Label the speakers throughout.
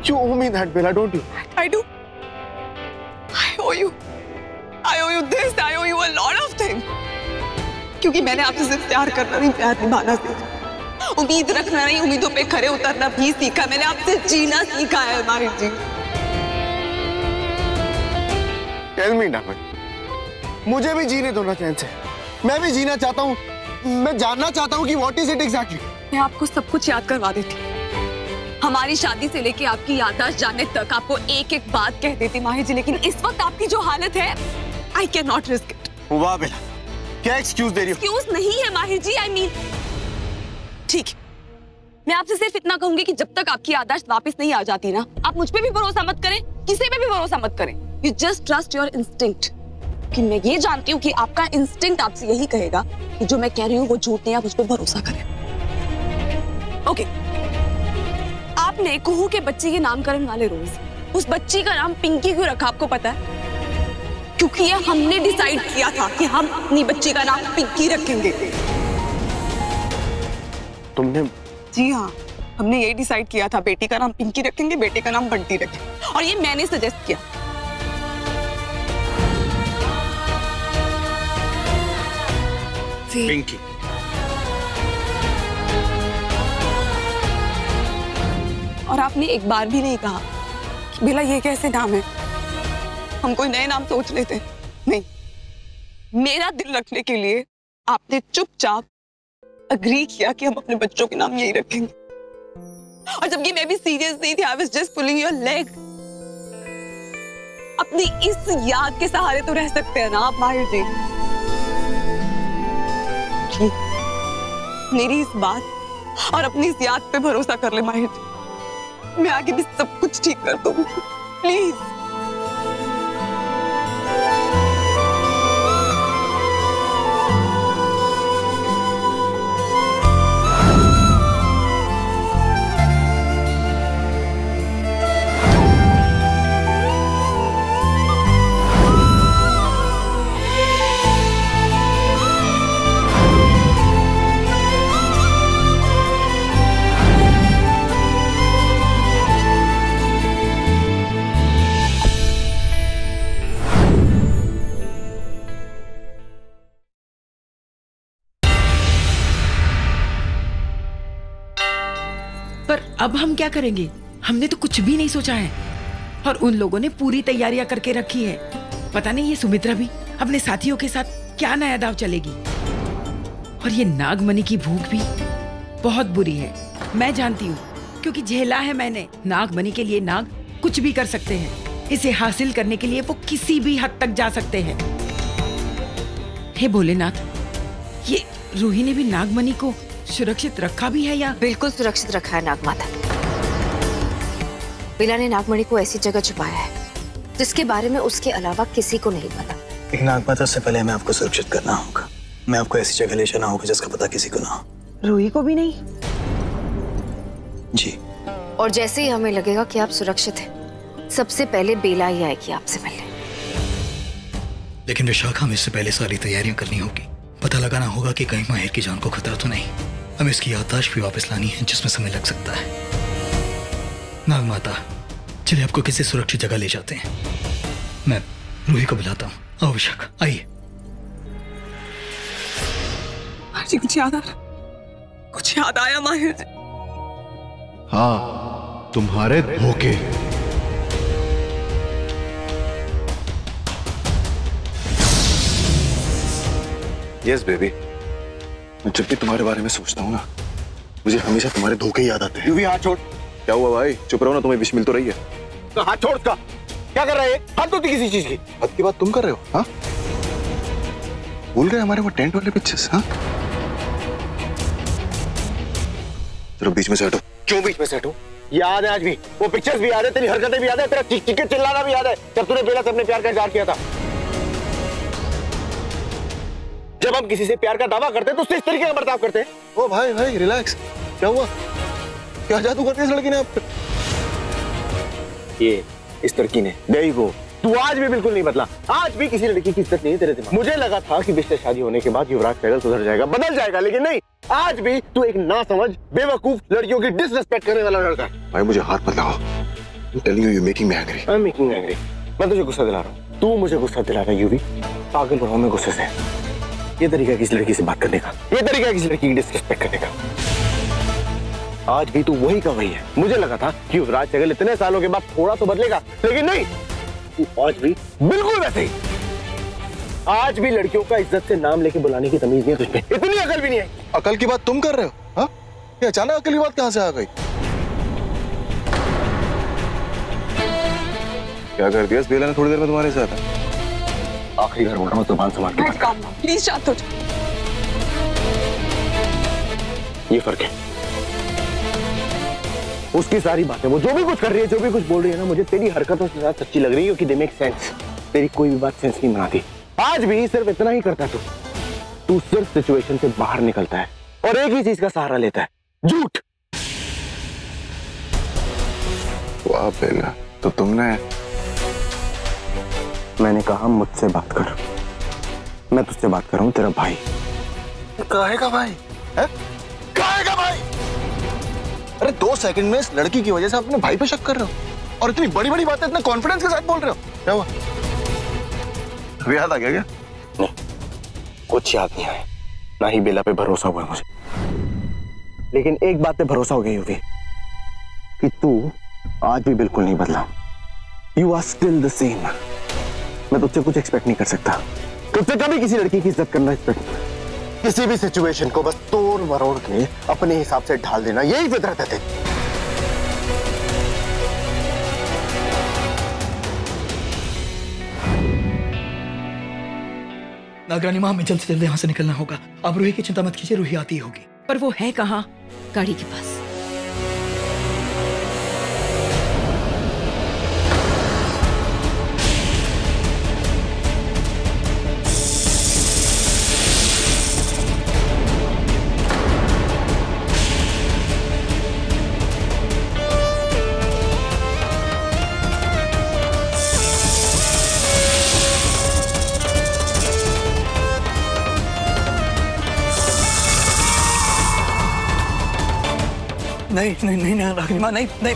Speaker 1: You owe me that, Bella, don't you?
Speaker 2: I do. I owe you. I owe you this. I owe you a lot of things. क्योंकि मैंने आपसे सिर्फ प्यार करना नहीं, प्यार निभाना सीखा। उम्मीद रखना नहीं, उम्मीदों पे खरे उतरना भी सीखा। मैंने आपसे जीना सीखा है माहिर जी।
Speaker 1: Tell me, Naman. मुझे भी जीने दो ना चैन से। मैं भी जीना चाहता हूँ। मैं जानना चाहता हूँ कि what is it exactly?
Speaker 2: मैं आपको सब कुछ याद करवा देती। हमारी शादी से लेके आपकी याददाश्त जानने तक आपको एक एक बात कह देती माहिर जी, लेकिन इस वक्त आपकी जो हालत है, I cannot risk it.
Speaker 1: वाह बेला, क्या एक्सक्यूज दे रही हो?
Speaker 2: एक्सक्यूज नहीं है माहिर जी, I mean, ठीक, मैं आपसे सिर्फ इतना कहूंगी कि जब तक आपकी याददाश्त वापस नहीं आ जाती ना, आप मुझ पे भी भरोसा मत करें, किसी पे भी भरोसा मत करें। You just trust your instinct. कि मैं ये जानती हूँ कि आपका इंस्टिंक्ट आपसे यही कहेगा कि जो मैं कह रही हूँ वो झूठ नहीं, आप उस पर भरोसा करें। ओके, आपने कुहू के बच्चे के नामकरण वाले रोज उस बच्ची का नाम पिंकी क्यों रखा, आपको पता है? क्योंकि ये हमने डिसाइड किया था कि हम अपनी बच्ची का नाम पिंकी रखेंगे।
Speaker 1: तुमने?
Speaker 2: जी हाँ, हमने यही डिसाइड किया था, बेटी का नाम पिंकी रखेंगे, बेटे का नाम बंटी रखेंगे, और ये मैंने सजेस्ट किया।
Speaker 1: पिंकी।
Speaker 2: और आपने एक बार भी नहीं कहा कि बेला ये कैसे नाम है, हम कोई नए नाम सोच लेते। नहीं, मेरा दिल रखने के लिए आपने चुपचाप अग्री किया कि हम अपने बच्चों के नाम यही रखेंगे। और जबकि मैं भी सीरियस नहीं थी, I was just pulling your leg. अपनी इस याद के सहारे तो रह सकते हैं ना आप माहिर जी। मेरी इस बात और अपनी इस याद पे भरोसा कर ले माहिर जी, मैं आगे भी सब कुछ ठीक कर दूंगी, प्लीज।
Speaker 3: अब हम क्या करेंगे? हमने तो कुछ भी नहीं सोचा है, और उन लोगों ने पूरी तैयारियां करके रखी है। पता नहीं ये सुमित्रा भी अपने साथियों के साथ क्या नया दाव चलेगी। और ये नागमणि की भूख भी बहुत बुरी है, मैं जानती हूँ, क्योंकि झेला है मैंने। नागमणि के लिए नाग कुछ भी कर सकते हैं, इसे हासिल करने के लिए वो किसी भी हद तक जा सकते हैं। हे भोलेनाथ, ये रूही ने भी नागमणि को सुरक्षित रखा भी है या?
Speaker 4: बिल्कुल सुरक्षित रखा है नागमाता। बेला ने नागमणि को ऐसी जगह छुपाया है जिसके बारे में उसके अलावा किसी को नहीं पता।
Speaker 5: एक नागमाता से पहले हमें आपको सुरक्षित करना होगा। मैं आपको ऐसी जगह ले जाना होगा जिसका पता किसी को ना हो।
Speaker 2: रूही को भी नहीं?
Speaker 5: जी।
Speaker 4: और जैसे ही हमें लगेगा कि आप सुरक्षित हैं, सबसे पहले बेला ही आएगी आपसे मिलने।
Speaker 5: लेकिन विशाखा, हमें इससे पहले सारी तैयारियां करनी होगी। पता लगाना होगा कि कहीं माहिर की जान को खतरा तो नहीं। हमें इसकी याददाश्त भी वापस लानी है जिसमें समय लग सकता है। नागमाता, चलिए आपको किसी सुरक्षित जगह ले जाते हैं। मैं रूही को बुलाता हूँ। आओ विशाखा, आइए।
Speaker 2: कुछ याद आ रहा? कुछ याद आया माहिर जी?
Speaker 6: हाँ, तुम्हारे धोखे।
Speaker 1: यस बेबी,
Speaker 6: मैं जब भी तुम्हारे बारे में सोचता हूँ ना, मुझे हमेशा तुम्हारे धोखे याद आते हैं।
Speaker 1: यू भी हाथ छोड़।
Speaker 6: क्या हुआ भाई? चुप रहो ना, तुम्हें विश मिल तो रही है।
Speaker 1: तो हाथ छोड़ उसका। क्या कर रहे हैं? हाथ धोती किसी चीज की?
Speaker 6: हद की बात तुम कर रहे हो? हाँ, भूल गए हमारे वो टेंट वाले पिक्चर्स? हाँ, चलो बीच में से हटो।
Speaker 1: क्यों बीच में से हटो? याद है आज भी, वो पिक्चर्स भी याद है, तेरी हरकतें भी याद है, तेरा चीख चीख के चिल्लाना भी याद है जब तूने बेला से अपने प्यार का इजहार किया था। जब हम किसी से प्यार का दावा करते हैं तो उससे इस तरीके का बर्ताव करते हैं।
Speaker 6: ओ भाई भाई रिलैक्स। क्या हुआ? क्या जादू कर दिया इस लड़की ने आप पे?
Speaker 1: ये इस लड़की ने नहीं, वो तू आज भी बिल्कुल नहीं बदला। आज भी किसी लड़की की इज्जत नहीं तेरे दिमाग। मुझे लगा था कि बिस्तर शादी होने के बाद युवराज पैगल सुधर जाएगा, बदल जाएगा, लेकिन नहीं, आज भी तू एक नासमझ बेवकूफ लड़कियों की डिसरिस्पेक्ट करने वाला लड़का है।
Speaker 6: भाई मुझे हाथ मत लगाओ। I'm telling you, you're making me angry.
Speaker 1: I'm making you angry. मैं तुझे गुस्सा दिला रहा हूँ, तू मुझे गुस्सा दिला रहा है यूवी। पागल हो रहा हूँ मैं गुस्से से। ये तरीका है किसी लड़की से बात करने का, ये तरीका है किसी लड़की की डिसरिस्पेक्ट करने का। आज भी तू वही का वही है। मुझे लगा था कि युवराज सहगल इतने सालों के बाद थोड़ा तो बदलेगा, लेकिन नहीं, तू आज भी बिल्कुल वैसे ही। आज भी लड़कियों का इज्जत से नाम लेके बुलाने की तमीज नहीं है तुझमें, इतनी अकल भी नहीं है।
Speaker 6: अकल की बात तुम कर रहे हो? हाँ, ये अचानक अकल की बात कहाँ से आ गई? क्या कर दिया इस बेला ने थोड़ी देर में तुम्हारे साथ?
Speaker 1: आखिरी बार बोल रहा हूँ, जुबान संभाल के बात कर।
Speaker 2: प्लीज शांत हो जाओ।
Speaker 1: ये फर्क है। उसकी सारी बातें, वो जो भी कुछ कर रही है, जो भी कुछ बोल रही है ना, मुझे तेरी हरकतों से ज्यादा सच्ची लग रही है कि दे मेक सेंस। तेरी कोई भी बात सेंस नहीं बनाती। आज भी सिर्फ इतना ही करता है तू सिर्फ सिचुएशन से बाहर निकलता है और एक ही चीज का सहारा लेता है, झूठ।
Speaker 6: वाह बेला, तो तुमने,
Speaker 1: मैंने कहा मुझसे बात कर। मैं तुझसे बात कर रहा हूं, तेरा भाई।
Speaker 6: काहे का भाई है? काहे का भाई? अरे 2 सेकंड में इस लड़की की वजह से अपने भाई पे शक कर रहे हो और इतनी बड़ी बड़ी बातें इतने कॉन्फिडेंस के साथ बोल रहे हो। क्या हुआ? अभी याद आ गया क्या?
Speaker 1: नहीं, कुछ याद नहीं आया। ना ही बेला पे भरोसा हुआ मुझे, लेकिन एक बात पे भरोसा हो गई यूवी कि तू आज भी बिल्कुल नहीं बदला। You are still the same. मैं तुझसे कुछ एक्सपेक्ट नहीं कर सकता। तुझसे कभी किसी लड़की की इज्जत करना एक्सपेक्ट। किसी भी सिचुएशन को बस तोड़ मरोड़ के अपने हिसाब से ढाल देना, यही फितरत है तेरी।
Speaker 5: नागरानी माँ, हमें जल्द से जल्द यहाँ से निकलना होगा। आप रूही की चिंता मत कीजिए, रूही आती होगी।
Speaker 3: पर वो है कहाँ?
Speaker 4: गाड़ी के पास।
Speaker 5: नहीं नहीं नहीं नागरानी माँ, नहीं नहीं।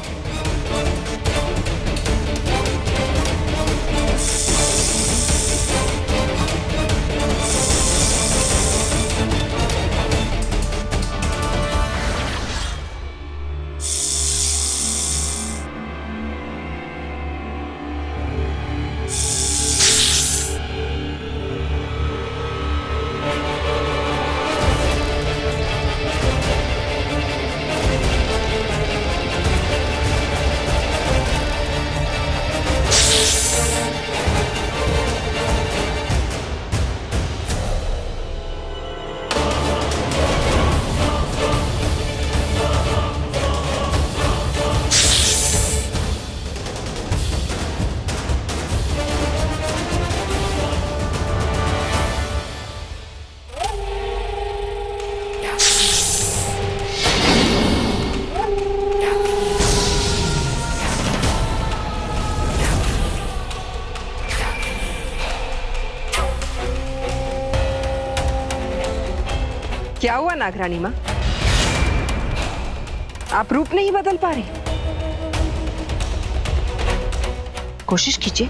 Speaker 7: क्या हुआ नागरानी माँ? आप रूप नहीं बदल पा रही? कोशिश कीजिए।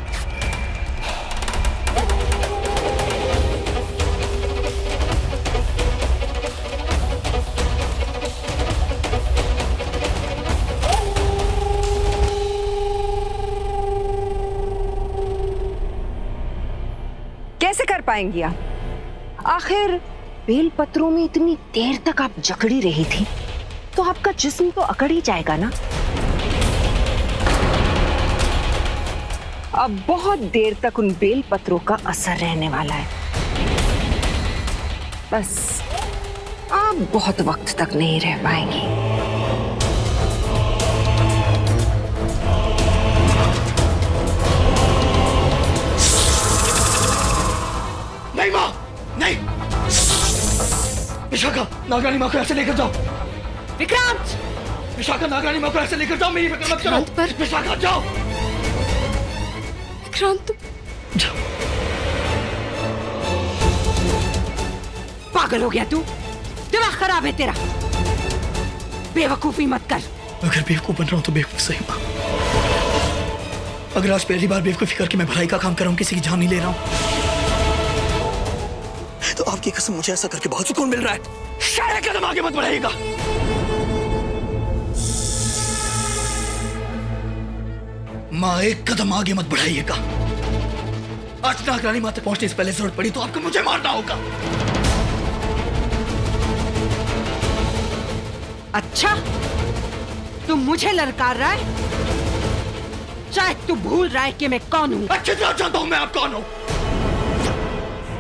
Speaker 7: कैसे कर पाएंगी आप? आखिर बेल पत्रों में इतनी देर तक आप जकड़ी रही थी, तो आपका जिस्म तो अकड़ ही जाएगा ना। अब बहुत देर तक उन बेल पत्रों का असर रहने वाला है। बस आप बहुत वक्त तक नहीं रह पाएंगी।
Speaker 5: नहीं माँ, नहीं। विशाखा, नागरानी माँ को ऐसे लेकर जाओ।
Speaker 3: विक्रांत!
Speaker 5: विशाखा, नागरानी माँ को ऐसे लेकर जाओ, मेरी फिक्र मत करो।
Speaker 2: पर
Speaker 5: विशाखा जाओ।
Speaker 2: विक्रांत,
Speaker 5: जाओ।
Speaker 3: पागल हो गया तू? दिमाग खराब है तेरा। बेवकूफी मत कर।
Speaker 5: अगर बेवकूफ बन रहा हूं तो बेवकूफ सही माँ। अगर आज पहली बार बेवकूफी करके मैं भलाई का काम कर रहा हूँ, किसी की जान नहीं ले रहा हूँ, तो आपकी कसम मुझे ऐसा करके बहुत सुकून मिल रहा है। एक कदम आगे मत बढ़ाइएगा। माँ, एक कदम आगे मत बढ़ाइएगा। आज नागरानी माँ तक पहुंचने से पहले जरूरत पड़ी तो आपको मुझे मारना होगा।
Speaker 7: अच्छा, तू मुझे ललकार रहा है? शायद तू भूल रहा है कि मैं कौन हूँ।
Speaker 5: अच्छे तरह जानता हूँ मैं आप कौन हूँ।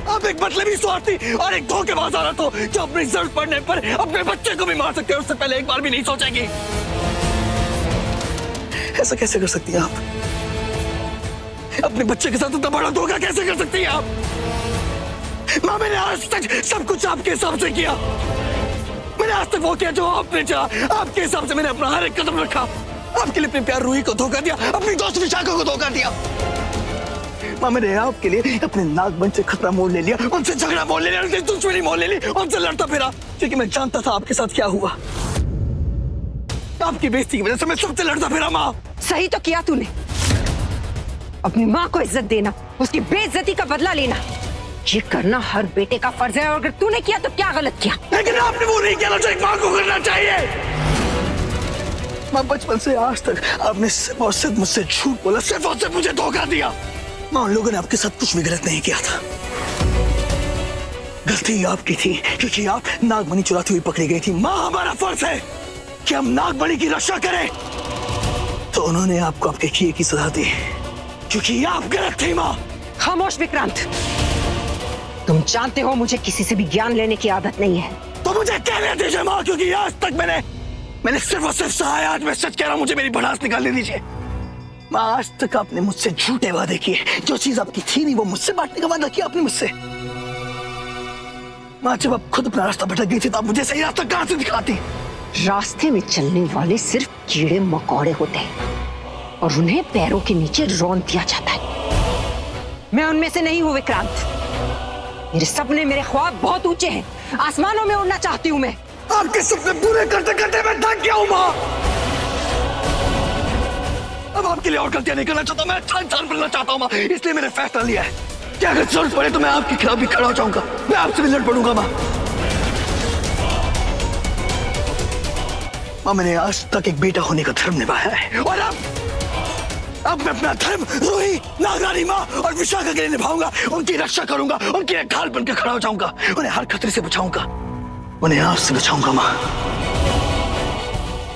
Speaker 5: आप एक मतलबी स्वार्थी और एक धोखेबाज औरत हो जो अपनी जरूरत पड़ने पर अपने बच्चे को भी मार सकते हो, उससे पहले एक बार भी नहीं सोचेंगी। ऐसा कैसे कर सकती हैं आप? अपने बच्चे के साथ इतना बड़ा धोखा कैसे कर सकती हैं आप? माँ, मैंने आज तक सब कुछ आपके हिसाब से किया। मैंने आज तक वो किया जो आपने चाहा। आपके हिसाब से मैंने अपना हर एक कदम रखा। आपके लिए अपने प्यार रूही को धोखा दिया, अपनी दोस्त विशाखा को धोखा दिया। माँ, मैंने आपके लिए अपने नागमन से खतरा मोल ले लिया, उनसे झगड़ा मोल ले लिया, उनसे दुश्मनी मोल ले ली, उनसे लड़ता फिरा, क्योंकि मैं जानता था आपके साथ क्या हुआ। आपकी बेइज्जती की वजह से मैं सबसे लड़ता फिरा। माँ,
Speaker 7: सही तो किया तूने। अपनी माँ को इज्जत देना, उसकी बेइज्जती का बदला लेना, ये करना हर बेटे का फर्ज है। और अगर तूने किया तो क्या गलत किया?
Speaker 5: लेकिन आपने वो नहीं किया जो एक माँ को करना चाहिए। माँ, बचपन से आज तक आपने सिर्फ और सिर्फ मुझसे झूठ बोला, सिर्फ और सिर्फ मुझे धोखा दिया। माँ, उन लोगों ने आपके साथ कुछ भी गलत नहीं किया था। गलती आपकी थी क्योंकि आप नागमणि चुराती हुई पकड़ी गई थी। माँ, हमारा फर्ज है कि हम नागमणि की रक्षा करें, तो उन्होंने आपको आपके किए की सजा दी क्योंकि आप गलत थी। माँ,
Speaker 7: खामोश विक्रांत, तुम जानते हो मुझे किसी से भी ज्ञान लेने की आदत नहीं है।
Speaker 5: तो मुझे कहने दीजिए माँ, क्योंकि आज तक मैंने सिर्फ और सिर्फ सहा है। आज मैं सच कह रहा हूँ, मुझे मेरी भड़ास निकालने दीजिए। माँ, आज तक आपने मुझसे झूठे वादे किए, जो चीज आपकी थी नहीं वो मुझसे बांटने का वादा किया आपने मुझसे। माँ, जब आप खुद अपना रास्ता भटक गई थी तो आप मुझे सही रास्ता कहाँ से दिखाती?
Speaker 7: रास्ते में चलने वाले सिर्फ कीड़े मकोड़े होते हैं और उन्हें पैरों के नीचे रौंद दिया जाता है। मैं उनमें से नहीं हूँ विक्रांत। मेरे सपने, मेरे ख्वाब बहुत ऊंचे हैं। आसमानों में उड़ना चाहती हूँ मैं।
Speaker 5: आपके सपने पूरे करते करते मैं थक गया हूँ माँ। अब आपके लिए और गलतियां नहीं करना चाहता। मैं अच्छा इंसान बनना चाहता हूँ माँ, इसलिए मैंने फैसला लिया है कि अगर जरूरत पड़े तो मैं आपके खिलाफ भी खड़ा हो जाऊंगा। मैं आपसे भी लड़ पड़ूंगा माँ। माँ, मैंने आज तक एक बेटा होने का धर्म निभाया है और अब मैं अपना धर्म रूही, नागरानी माँ और विशाखा के लिए निभाऊंगा। उनकी रक्षा करूंगा, उनके लिए ढाल बनकर खड़ा हो जाऊंगा, उन्हें हर खतरे से बचाऊंगा, उन्हें आपसे बचाऊंगा माँ।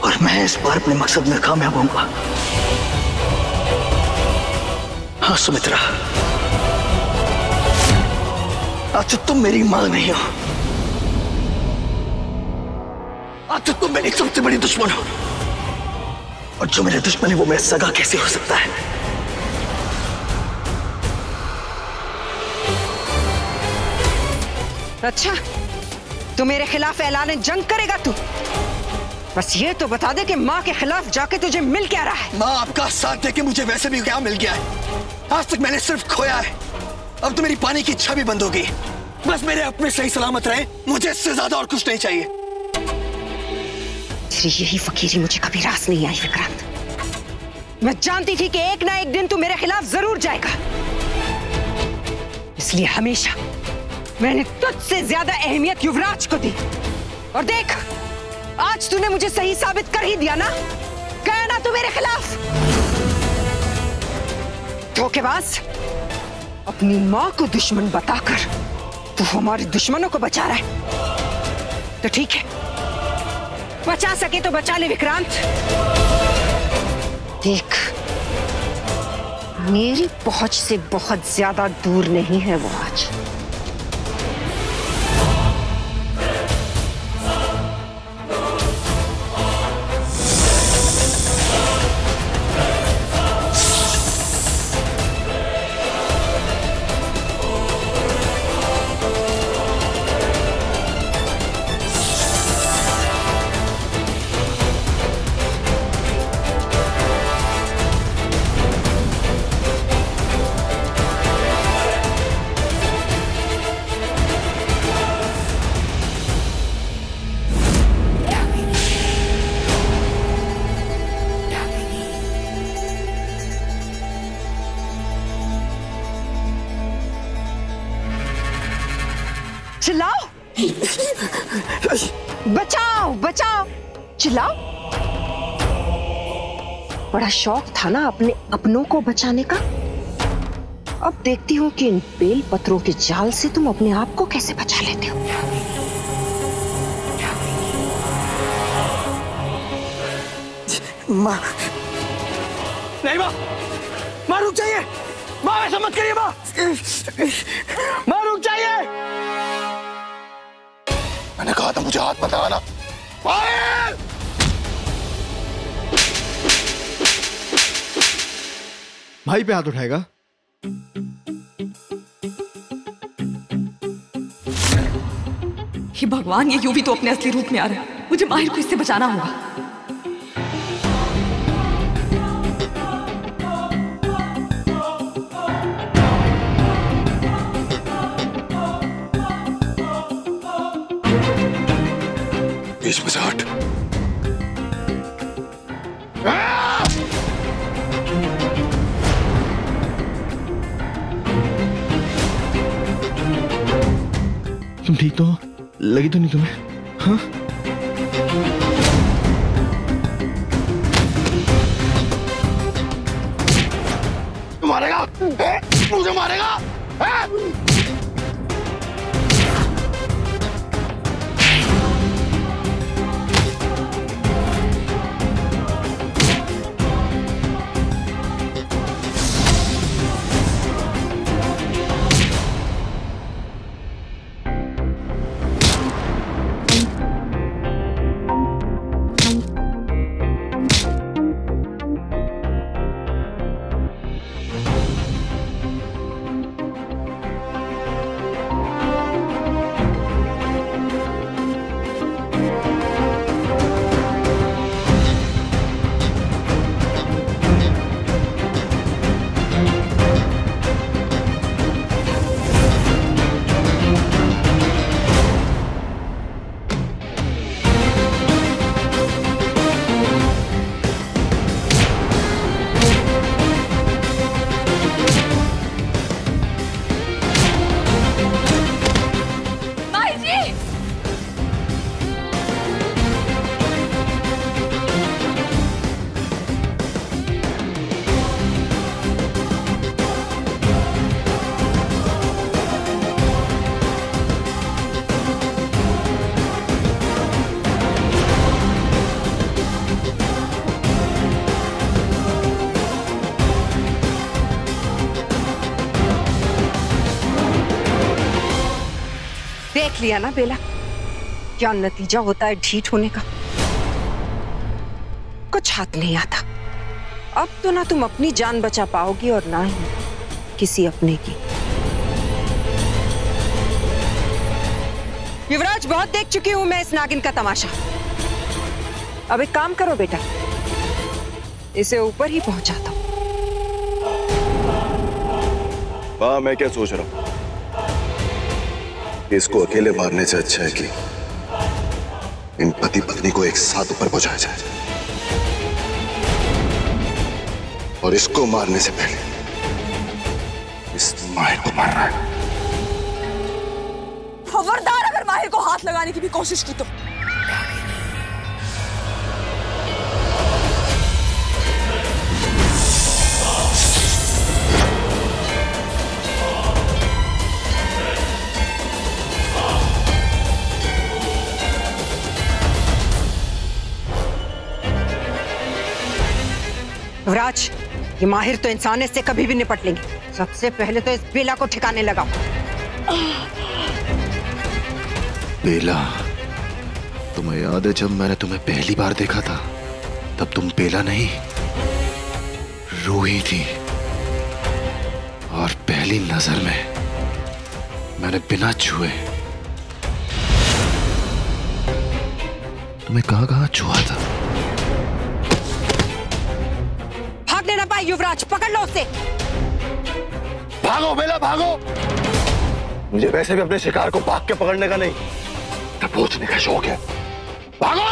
Speaker 5: और मैं इस बार अपने मकसद में कामयाब होऊंगा। हाँ सुमित्रा, आज तो तुम मेरी माँ नहीं हो, आज तो तुम मेरी सबसे बड़ी दुश्मन हो। और जो मेरे दुश्मन है वो मेरा सगा कैसे हो सकता है?
Speaker 7: अच्छा, तू मेरे खिलाफ ऐलान जंग करेगा तू? बस ये तो बता दे कि माँ के खिलाफ जाके तुझे मिल क्या रहा है?
Speaker 5: माँ, आपका साथ देके मुझे वैसे भी क्या मिल गया है? आज तक मैंने सिर्फ खोया है। अब तो मेरी पानी की इच्छा भी बंद हो गई। बस मेरे अपने सही सलामत रहे, मुझे इससे ज्यादा और कुछ नहीं चाहिए।
Speaker 7: तेरी यही फकीरी मुझे कभी रास नहीं आई विक्रांत। मैं जानती थी कि एक ना एक दिन तू मेरे खिलाफ जरूर जाएगा, इसलिए हमेशा मैंने तुझसे ज्यादा अहमियत युवराज को दी। और देख, आज तूने मुझे सही साबित कर ही दिया ना। गया ना तू मेरे खिलाफ। धोखेबाज, अपनी माँ को दुश्मन बताकर तू हमारे दुश्मनों को बचा रहा है। तो ठीक है, बचा सके तो बचा ले विक्रांत। देख, मेरी पहुंच से बहुत ज्यादा दूर नहीं है वो आज। बचाओ बचाओ, चिल्लाओ। बड़ा शौक था ना अपने अपनों को बचाने का। अब देखती हूँ कि इन बेल पत्रों के जाल से तुम अपने आप को कैसे बचा लेते हो।
Speaker 1: माँ नहीं, माँ रुक जाइए। माँ ऐसा मत करिए। माँ रुक जाइए।
Speaker 6: मैंने कहा था मुझे हाथ मत लगाना।
Speaker 1: भाई पे हाथ उठाएगा?
Speaker 2: हे भगवान, ये यूवी तो अपने असली रूप में आ रहा है। मुझे माहिर को इससे बचाना होगा।
Speaker 6: बीच में से हट।
Speaker 1: तुम ठीक तो हो? लगी तो नहीं तुम्हें? हाँ?
Speaker 6: तू मारेगा? मुझे मारेगा?
Speaker 7: देख लिया ना बेला, क्या नतीजा होता है ढीठ होने का। कुछ हाथ नहीं आता। अब तो ना तुम अपनी जान बचा पाओगी और ना ही किसी अपने की। युवराज, बहुत देख चुकी हूं मैं इस नागिन का तमाशा। अब एक काम करो बेटा, इसे ऊपर ही पहुंचाता हूं।
Speaker 6: वाह, मैं क्या सोच रहा हूं, इसको अकेले मारने से अच्छा है कि इन पति पत्नी को एक साथ ऊपर पहुंचाया जाए, और इसको मारने से पहले इस माहिर को मारना है।
Speaker 2: खबरदार अगर माहिर को हाथ लगाने की भी कोशिश की तो।
Speaker 7: युवराज, ये माहिर तो इंसान है, इससे कभी भी निपट लेंगे। सबसे पहले तो इस बेला को ठिकाने लगाओ।
Speaker 6: बेला, तुम्हें याद है जब मैंने तुम्हें पहली बार देखा था तब तुम बेला नहीं रूही थी, और पहली नजर में मैंने बिना छुए तुम्हें कहां छुआ था।
Speaker 7: भागने ना पाए युवराज, पकड़ लो उसे।
Speaker 6: भागो बेला, भागो। मुझे वैसे भी अपने शिकार को भाग के पकड़ने का नहीं, दबोचने का शौक है। भागो।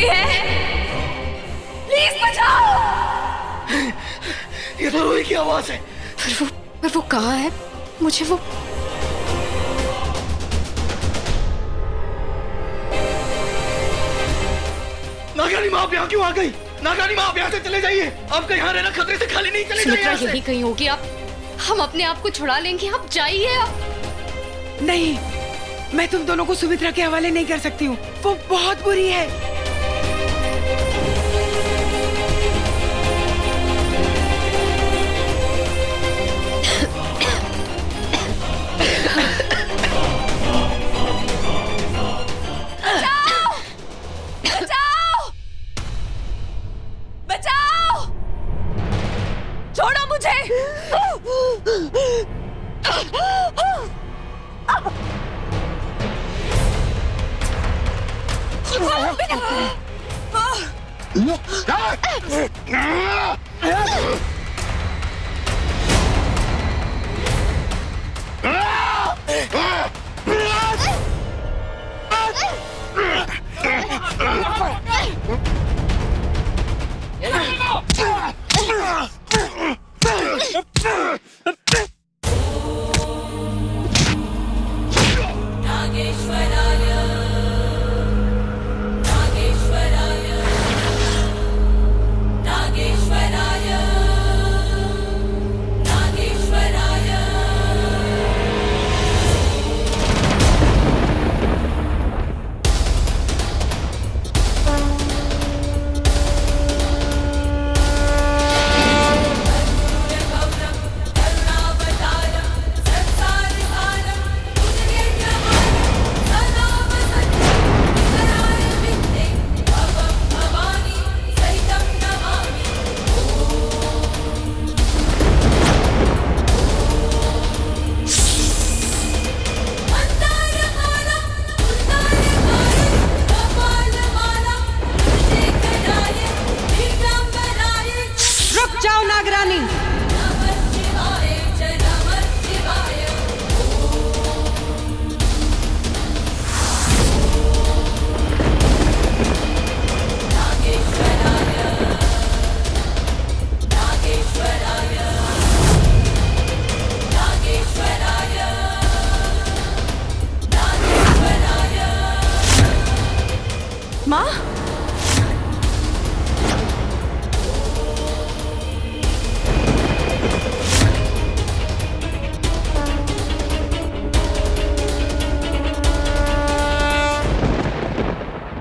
Speaker 2: कोई है? प्लीज बचाओ।
Speaker 5: ये तो रूही की आवाज है।
Speaker 4: पर वो कहाँ है? मुझे वो
Speaker 5: नागरानी माँ आप यहाँ क्यों आ गई? नागरानी माँ आप यहाँ से चले जाइए। आपका यहाँ रहना खतरे से खाली नहीं, चले जाइए यहाँ से।
Speaker 4: यही कहीं होगी। आप हम अपने आप को छुड़ा लेंगे। आप जाइए। आप
Speaker 3: नहीं, मैं तुम दोनों को सुमित्रा के हवाले नहीं कर सकती हूँ। वो बहुत बुरी है।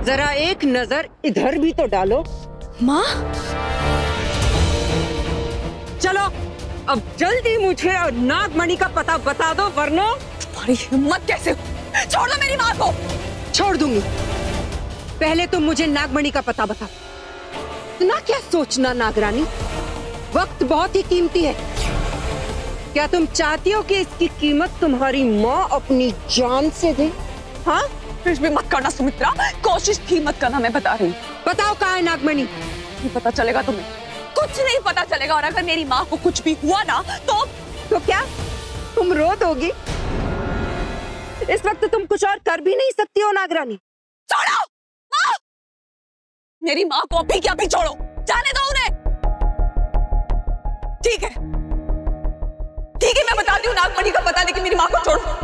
Speaker 7: जरा एक नजर इधर भी तो डालो।
Speaker 2: माँ,
Speaker 7: चलो अब जल्दी मुझे और नागमणि का पता बता दो, वरना
Speaker 2: तुम्हारी हिम्मत कैसे हो? छोड़ दो मेरी माँ को।
Speaker 7: छोड़ दूंगी। पहले तुम मुझे नागमणि का पता बता। ना क्या सोचना नागरानी, वक्त बहुत ही कीमती है। क्या तुम चाहती हो कि इसकी कीमत तुम्हारी माँ अपनी जान से दे? हाँ,
Speaker 2: कुछ भी मत करना सुमित्रा, कोशिश भी मत करना, मैं बता रही हूँ।
Speaker 7: बताओ कहाँ है नागमणि?
Speaker 2: नहीं पता चलेगा तुम्हें, कुछ नहीं पता चलेगा। और अगर मेरी माँ को कुछ भी हुआ ना तो
Speaker 7: क्या तुम रो दोगी? इस वक्त तुम कुछ और कर भी नहीं सकती हो नागरानी।
Speaker 2: छोड़ो माँ, मेरी माँ को अभी क्या अभी छोड़ो, जाने दो उन्हें। ठीक है ठीक है, मैं बताती हूँ नागमणि का पता, लेकिन मेरी माँ को छोड़ो।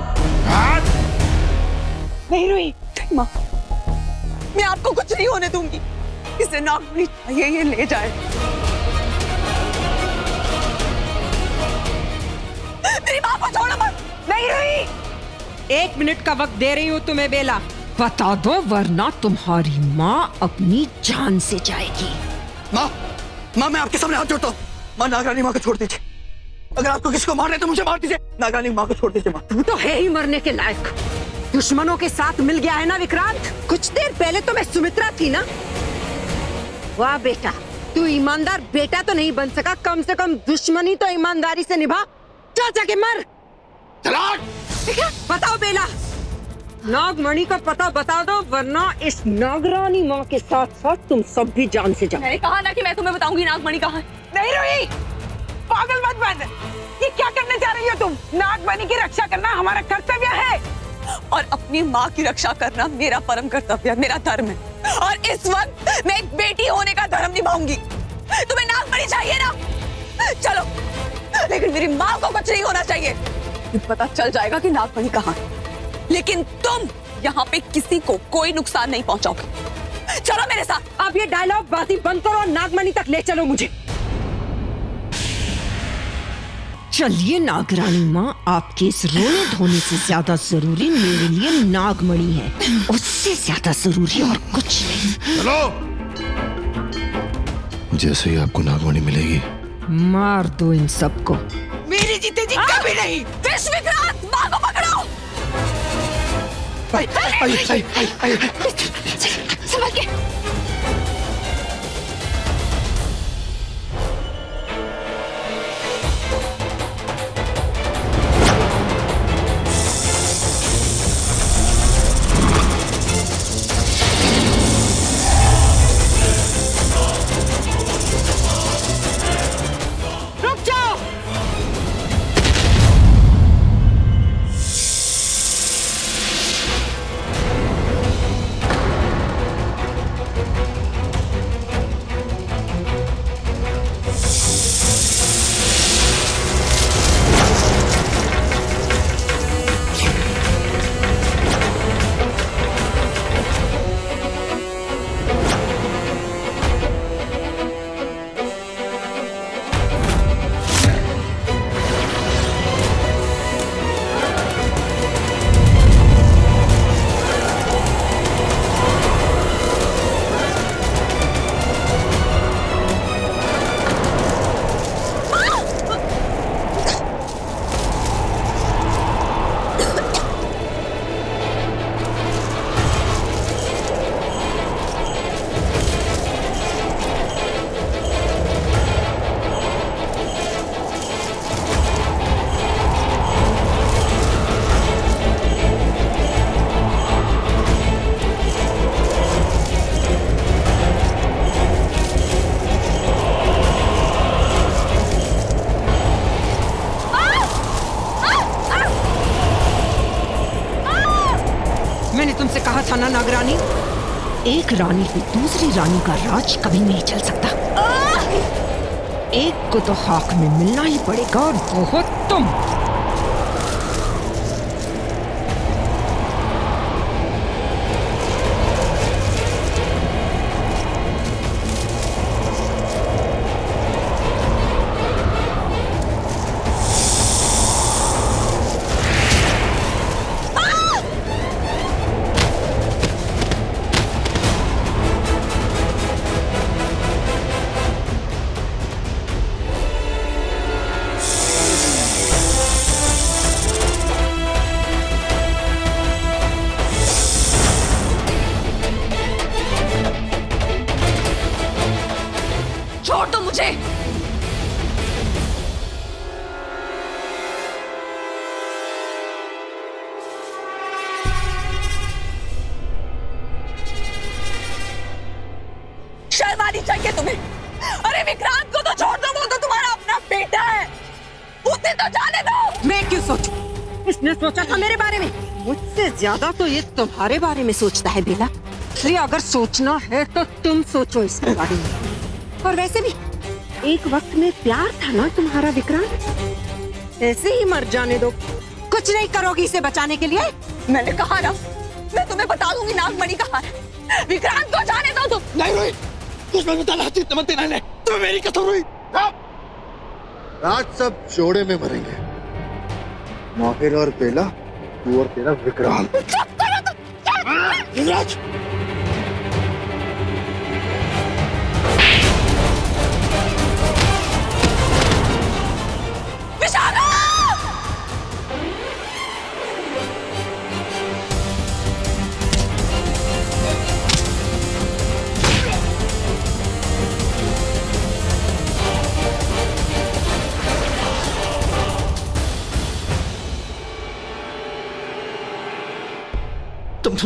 Speaker 2: नहीं रोही, माँ मैं आपको कुछ नहीं होने दूंगी। इसे नागमणि चाहिए, ये ले जाए। मेरी माँ को छोड़ो मत।
Speaker 7: नहीं रोही, 1 मिनट का वक्त दे रही हूँ तुम्हें बेला। बता दो, वरना तुम्हारी माँ अपनी जान से जाएगी।
Speaker 5: माँ मैं आपके सामने हाथ जोड़ता हूँ। माँ, नागरानी माँ को छोड़ दीजिए। अगर आपको किसी को मारना है तो मुझे मार दीजिए। नागरानी माँ को छोड़ दीजिए। माँ,
Speaker 7: तू तो है ही मरने के लायक। दुश्मनों के साथ मिल गया है ना विक्रांत। कुछ देर पहले तो मैं सुमित्रा थी ना। वाह बेटा, तू ईमानदार बेटा तो नहीं बन सका, कम से कम दुश्मनी तो ईमानदारी से निभा। चल जाके मर।
Speaker 5: चला।
Speaker 7: बताओ बेला, नागमणि का पता बता दो, वरना इस नागरानी माँ के साथ साथ तुम सब भी जान से जाओ।
Speaker 2: मैंने कहा ना कि मैं तुम्हें बताऊंगी नागमणि कहाँ है।
Speaker 3: नहीं रोही, पागल मत बन। ये क्या करने जा रही हो तुम? नागमणि की रक्षा करना हमारा कर्तव्य है।
Speaker 2: और अपनी माँ की रक्षा करना मेरा परम कर्तव्य है, मेरा धर्म है। और इस वक्त मैं एक बेटी होने का धर्म निभाऊंगी। तुम्हें नागमणि चाहिए ना, चलो, लेकिन मेरी माँ को कुछ नहीं होना चाहिए। पता चल जाएगा कि नागमणि कहाँ है, लेकिन तुम यहाँ पे किसी को कोई नुकसान नहीं पहुंचाओगे। चलो मेरे साथ।
Speaker 7: आप ये डायलॉग बाजी बंद करो और नागमणि तक ले चलो मुझे। चलिए नागरानी माँ, आपके इस रोने धोने से ज्यादा जरूरी मेरे लिए नागमणि है, उससे ज्यादा जरूरी और कुछ नहीं।
Speaker 6: चलो, जैसे ही आपको नागमणि मिलेगी
Speaker 7: मार दो इन सबको।
Speaker 3: मेरी जीते जी कभी नहीं।
Speaker 2: विश्वविक्रांत, माँ को पकड़ो। संभल के।
Speaker 7: मैंने तुमसे कहा था ना नागरानी, एक रानी को दूसरी रानी का राज कभी नहीं चल सकता। एक को तो खाक में मिलना ही पड़ेगा और वो हो तुम।
Speaker 2: छोड़ दो मुझे। शर्म आनी चाहिए तुम्हें। अरे विक्रांत को तो छोड़ दो, वो तो तुम्हारा अपना बेटा है, उसे तो जाने दो।
Speaker 7: मैं क्यों सोचूं? इसने सोचा था मेरे बारे में। मुझसे ज्यादा तो ये तुम्हारे बारे में सोचता है बेला। इसलिए अगर सोचना है तो तुम सोचो इसके बारे में। और वैसे भी एक वक्त में प्यार था ना तुम्हारा विक्रांत, ऐसे ही मर जाने दो। कुछ नहीं करोगी इसे बचाने के लिए?
Speaker 2: मैंने कहा ना, मैं तुम्हें बता दूंगी नागमणि कहाँ है। विक्रांत को जाने दो तुम।
Speaker 5: नहीं रोहित, दुश्मन में ताला हाथी तमन्ते नहीं ले, तुम्हें मेरी कसम रोहित।
Speaker 6: आज सब जोड़े में मरेंगे, माहिर और बेला, तू और तेरा विक्रांत।
Speaker 2: चुप करो तुम।
Speaker 5: युवराज,
Speaker 2: विशाखा!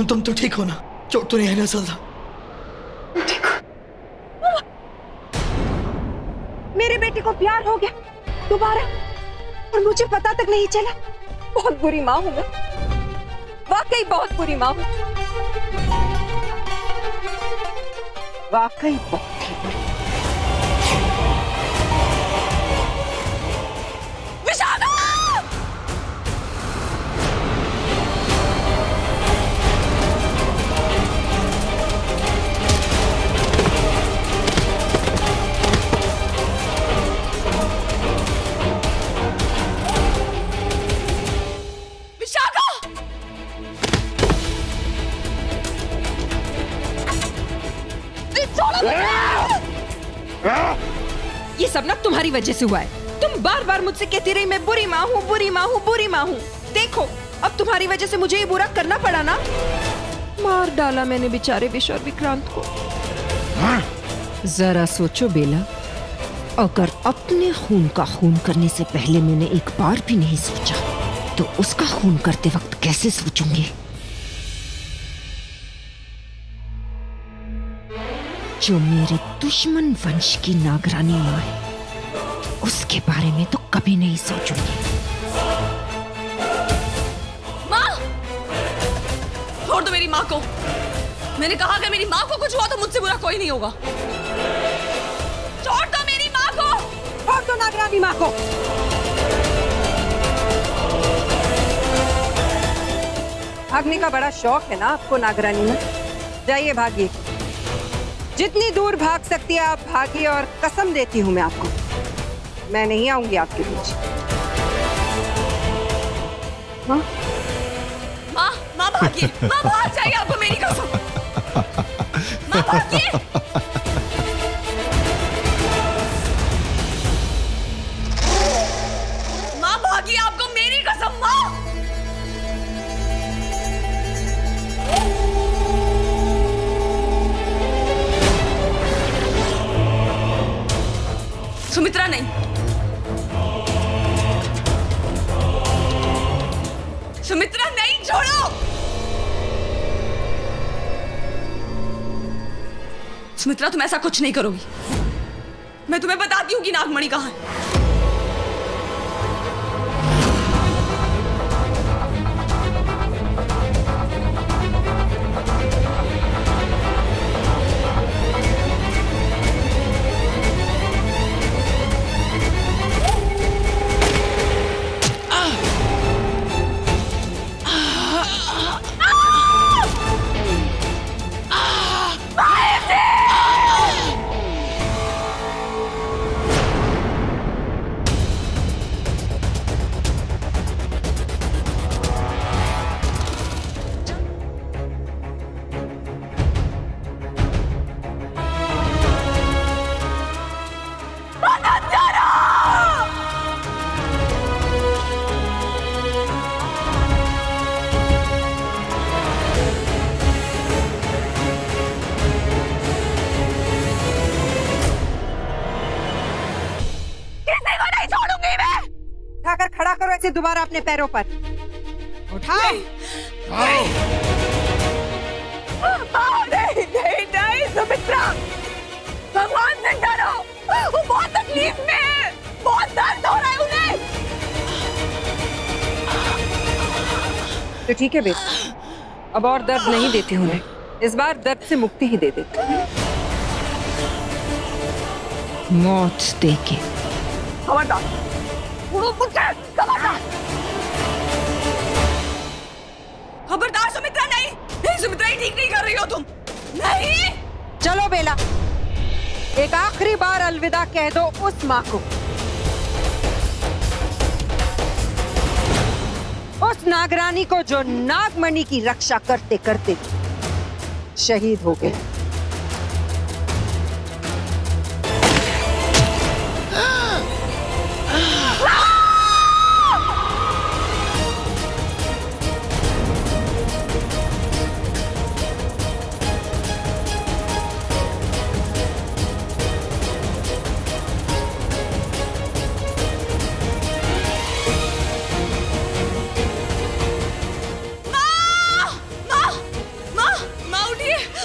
Speaker 5: तुम तो ठीक हो ना? चोट तो नहीं है ना ज्यादा?
Speaker 7: मेरे बेटे को प्यार हो गया दोबारा और मुझे पता तक नहीं चला। बहुत बुरी माँ हूँ मैं, वाकई बहुत बुरी माँ हूँ। वाकई बहुत ही बड़ी।
Speaker 2: विशाखा!
Speaker 7: ये सब ना तुम्हारी वजह से हुआ है। तुम बार बार मुझसे कहती रही मैं बुरी माँ हूँ, बुरी माँ हूँ, बुरी माँ हूँ। देखो अब तुम्हारी वजह से मुझे ये बुरा करना पड़ा ना। मार डाला मैंने बेचारे विश और विक्रांत को। जरा सोचो बेला, अगर अपने खून का खून करने से पहले मैंने एक बार भी नहीं सोचा तो उसका खून करते वक्त कैसे सोचूंगी। जो मेरे दुश्मन वंश की नागरानी माँ है उसके बारे में तो कभी नहीं सोचूंगी।
Speaker 2: माँ! छोड़ दो मेरी माँ को। मैंने कहा अगर मेरी माँ को कुछ हुआ तो मुझसे बुरा कोई नहीं होगा। छोड़ दो मेरी माँ को।
Speaker 7: छोड़ दो नागरानी माँ को। भागने का बड़ा शौक है ना आपको नागरानी में। जाइए भागिए, जितनी दूर भाग सकती है आप भागिए, और कसम देती हूँ मैं आपको मैं नहीं आऊंगी आपके बीच।
Speaker 2: माँ माँ भागिए, माँ भाग जाइए, आपको मेरी कसम। माँ भागिए। माँ भागिए, आपको मेरी कसम। माँ सुमित्रा नहीं, सुमित्रा नहीं, छोड़ो। सुमित्रा तुम ऐसा कुछ नहीं करोगी। मैं तुम्हें बताती हूँ कि नागमणि कहाँ है।
Speaker 7: उठाकर खड़ा करो ऐसे दोबारा अपने पैरों पर। उठाओ।
Speaker 2: नहीं, नहीं, नहीं, सुमित्रा, भगवान से डरो। वो बहुत तकलीफ में है, बहुत दर्द हो रहा है उन्हें।
Speaker 7: तो ठीक है बेटा, अब और दर्द नहीं देती उन्हें। इस बार दर्द से मुक्ति ही दे देती, मौत देके।
Speaker 2: खबरदार, खबरदार, खबरदार सुमित्रा, नहीं, नहीं सुमित्रा, ये ठीक नहीं कर रही हो तुम। नहीं।
Speaker 7: चलो बेला, एक आखिरी बार अलविदा कह दो उस माँ को, उस नागरानी को जो नागमणि की रक्षा करते करते शहीद हो गए।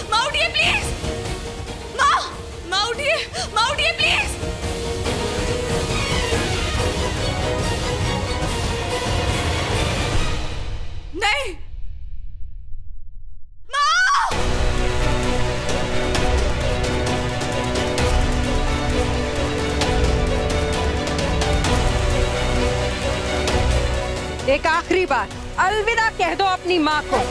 Speaker 2: माँ उठिए,
Speaker 7: एक आखिरी बार अलविदा कह दो अपनी माँ को।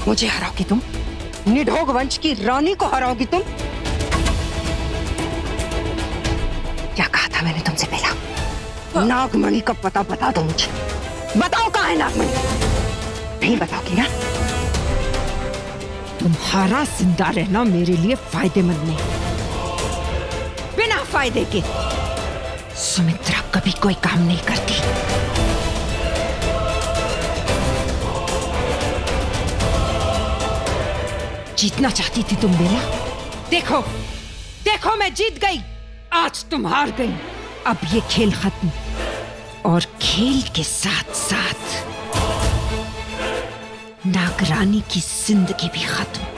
Speaker 7: मुझे हराओगी तुम? निढोग वंश की रानी को हराओगी तुम? क्या कहा था मैंने तुमसे पहला? नागमणि का पता बता दो मुझे। बताओ कहाँ है नागमणि? नहीं बताओगी ना? तुम्हारा जिंदा रहना मेरे लिए फायदेमंद नहीं। बिना फायदे के सुमित्रा कभी कोई काम नहीं करती। जीतना चाहती थी तुम बेला? देखो देखो मैं जीत गई। आज तुम हार गई। अब ये खेल खत्म, और खेल के साथ साथ नागरानी की जिंदगी भी खत्म।